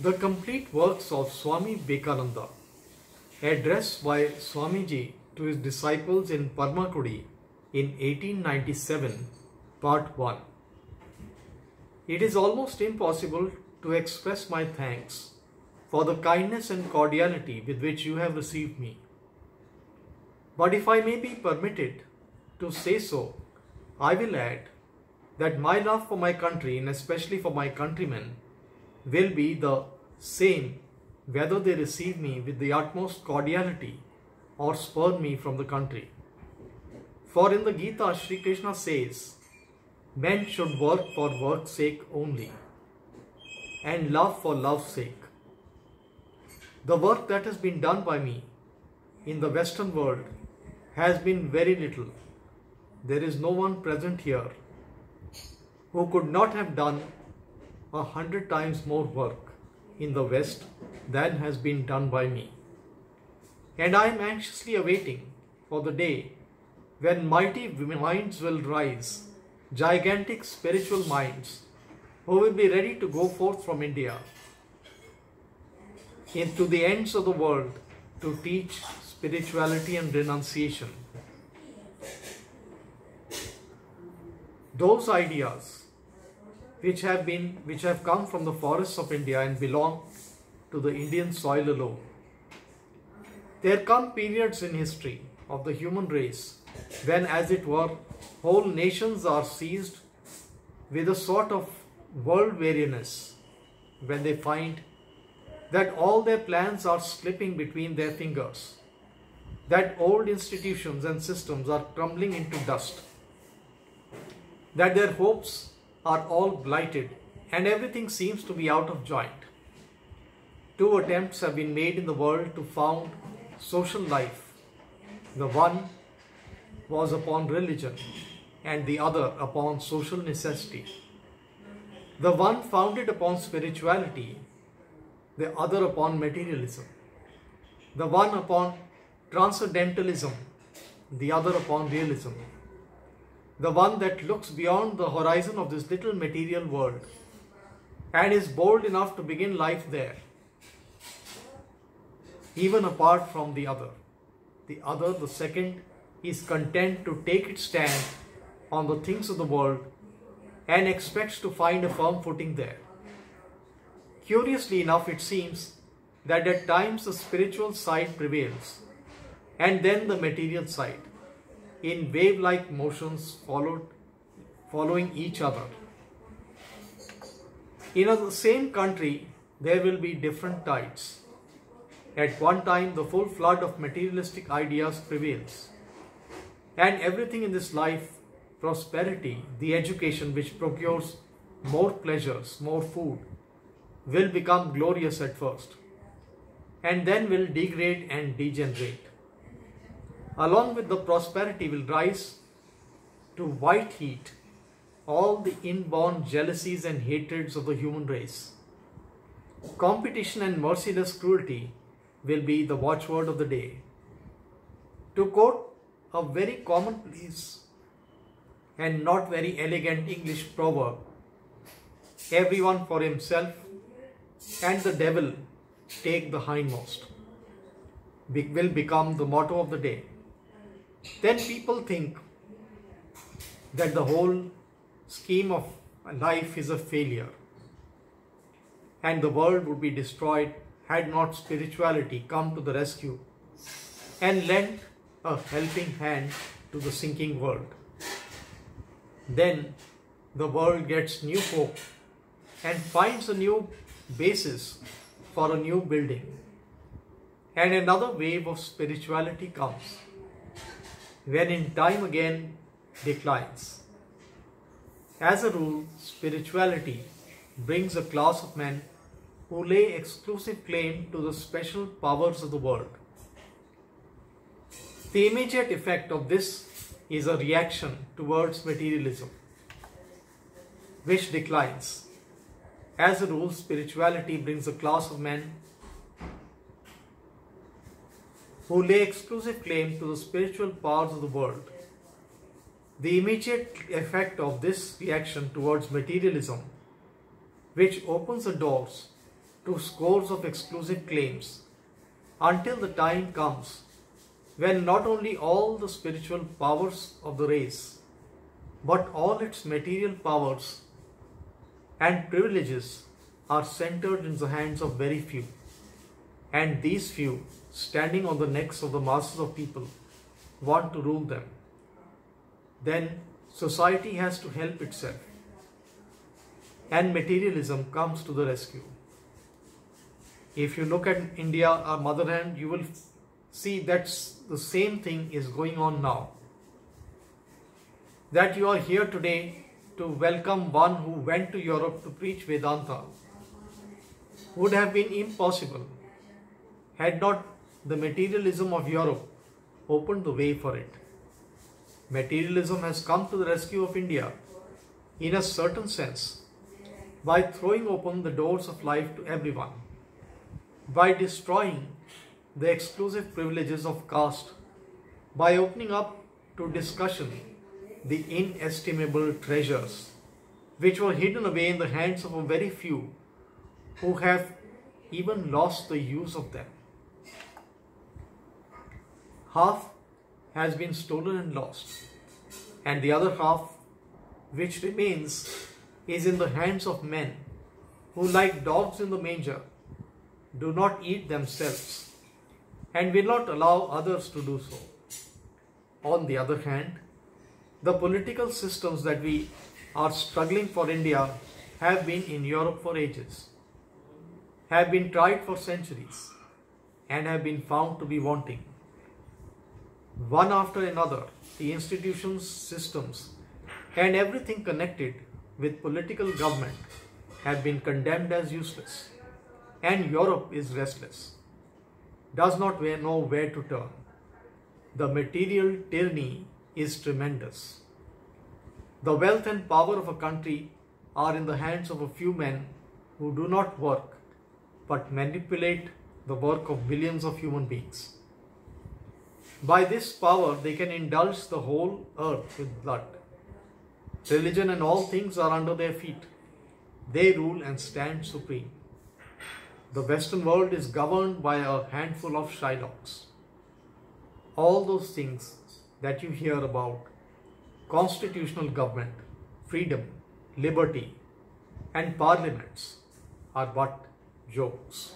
The complete works of Swami Vivekananda, addressed by Swamiji to his disciples in Parmakudi in 1897, Part 1. It is almost impossible to express my thanks for the kindness and cordiality with which you have received me. But if I may be permitted to say so, I will add that my love for my country, and especially for my countrymen, will be the same whether they receive me with the utmost cordiality or spurn me from the country. For in the Gita, Sri Krishna says, men should work for work's sake only, and love for love's sake. The work that has been done by me in the Western world has been very little. There is no one present here who could not have done 100 times more work in the West than has been done by me. And I am anxiously awaiting for the day when mighty minds will rise, gigantic spiritual minds, who will be ready to go forth from India into the ends of the world to teach spirituality and renunciation. Those ideas which have come from the forests of India and belong to the Indian soil alone. There come periods in history of the human race when, as it were, whole nations are seized with a sort of world weariness, when they find that all their plans are slipping between their fingers, that old institutions and systems are crumbling into dust, that their hopes are all blighted and everything seems to be out of joint. Two attempts have been made in the world to found social life. The one was upon religion and the other upon social necessity. The one founded upon spirituality, the other upon materialism. The one upon transcendentalism, the other upon realism. The one that looks beyond the horizon of this little material world and is bold enough to begin life there, even apart from the other. The other, the second, is content to take its stand on the things of the world and expects to find a firm footing there. Curiously enough, it seems that at times the spiritual side prevails and then the material side, in wave-like motions following each other. In the same country, there will be different tides. At one time, the full flood of materialistic ideas prevails, and everything in this life, prosperity, the education which procures more pleasures, more food, will become glorious at first, and then will degrade and degenerate. Along with the prosperity will rise to white heat all the inborn jealousies and hatreds of the human race. Competition and merciless cruelty will be the watchword of the day. To quote a very commonplace and not very elegant English proverb, everyone for himself and the devil take the hindmost, will become the motto of the day. Then people think that the whole scheme of life is a failure and the world would be destroyed had not spirituality come to the rescue and lent a helping hand to the sinking world. Then the world gets new hope and finds a new basis for a new building, and another wave of spirituality comes, when in time again declines. As a rule, spirituality brings a class of men who lay exclusive claim to the special powers of the world. The immediate effect of this is a reaction towards materialism, which declines. As a rule, spirituality brings a class of men who lay exclusive claim to the spiritual powers of the world. The immediate effect of this reaction towards materialism, which opens the doors to scores of exclusive claims until the time comes when not only all the spiritual powers of the race, but all its material powers and privileges are centered in the hands of very few, and these few, standing on the necks of the masses of people, want to rule them. Then society has to help itself, and materialism comes to the rescue. If you look at India, our motherland, you will see that's the same thing is going on now. That you are here today to welcome one who went to Europe to preach Vedanta would have been impossible had not the materialism of Europe opened the way for it. Materialism has come to the rescue of India in a certain sense by throwing open the doors of life to everyone, by destroying the exclusive privileges of caste, by opening up to discussion the inestimable treasures which were hidden away in the hands of a very few who have even lost the use of them. Half has been stolen and lost, and the other half, which remains, is in the hands of men who, like dogs in the manger, do not eat themselves and will not allow others to do so. On the other hand, the political systems that we are struggling for India have been in Europe for ages, have been tried for centuries, and have been found to be wanting. One after another, the institutions, systems, and everything connected with political government have been condemned as useless, and Europe is restless, does not know where to turn. The material tyranny is tremendous. The wealth and power of a country are in the hands of a few men who do not work but manipulate the work of millions of human beings. By this power, they can indulge the whole earth with blood. Religion and all things are under their feet. They rule and stand supreme. The Western world is governed by a handful of Shylocks. All those things that you hear about, constitutional government, freedom, liberty, and parliaments, are but jokes.